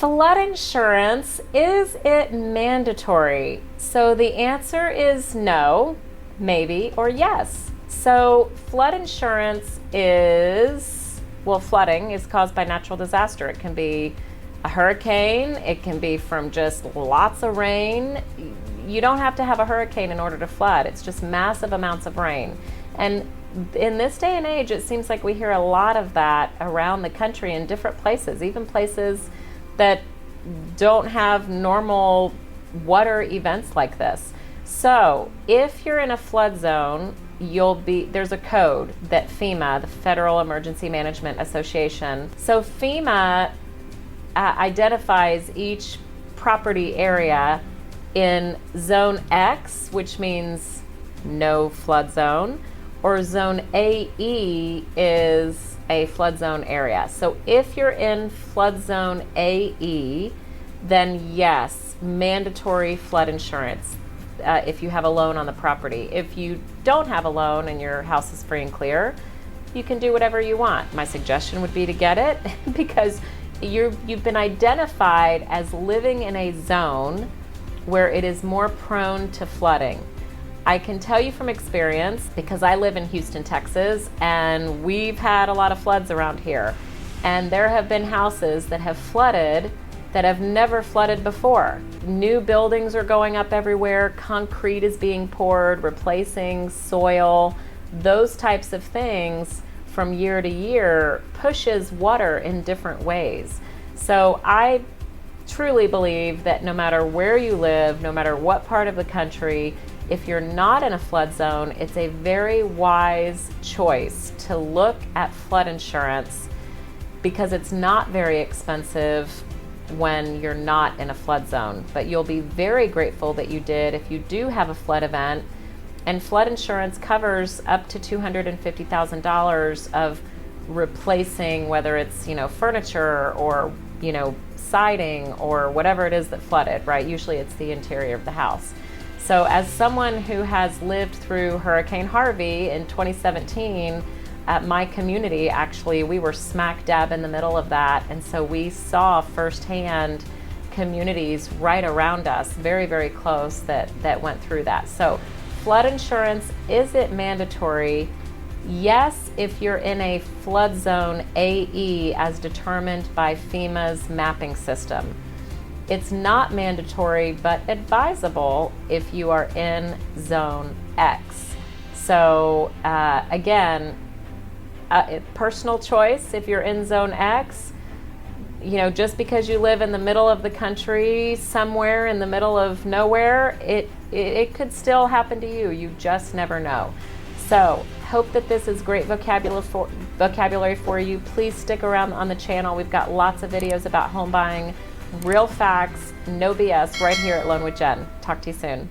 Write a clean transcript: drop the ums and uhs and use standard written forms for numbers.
Flood insurance, is it mandatory? So the answer is no, maybe, or yes. So flood insurance is, well, flooding is caused by natural disaster. It can be a hurricane, it can be from just lots of rain. You don't have to have a hurricane in order to flood. It's just massive amounts of rain. And in this day and age, it seems like we hear a lot of that around the country in different places, even places that don't have normal water events like this. So if you're in a flood zone, there's a code that FEMA, the Federal Emergency Management Association, so FEMA identifies each property area in zone X, which means no flood zone, or zone AE is a flood zone area. So if you're in flood zone AE, then yes, mandatory flood insurance if you have a loan on the property. If you don't have a loan and your house is free and clear, you can do whatever you want. My suggestion would be to get it because you've been identified as living in a zone where it is more prone to flooding. I can tell you from experience, because I live in Houston, Texas, and we've had a lot of floods around here. And there have been houses that have flooded that have never flooded before. New buildings are going up everywhere, concrete is being poured, replacing soil. Those types of things from year to year pushes water in different ways. So I truly believe that no matter where you live, no matter what part of the country, if you're not in a flood zone, it's a very wise choice to look at flood insurance because it's not very expensive when you're not in a flood zone. But you'll be very grateful that you did if you do have a flood event. And flood insurance covers up to $250,000 of replacing, whether it's, furniture or, siding or whatever it is that flooded, right? Usually it's the interior of the house. So as someone who has lived through Hurricane Harvey in 2017, at my community, actually, we were smack dab in the middle of that. And so we saw firsthand communities right around us, very, very close, that went through that. So flood insurance, is it mandatory? Yes, if you're in a flood zone AE as determined by FEMA's mapping system. It's not mandatory, but advisable if you are in zone X. So again, personal choice if you're in zone X. Just because you live in the middle of the country, somewhere in the middle of nowhere, it could still happen to you. You just never know. So hope that this is great vocabulary for you. Please stick around on the channel. We've got lots of videos about home buying, real facts, no BS, right here at Loan with Jen. Talk to you soon.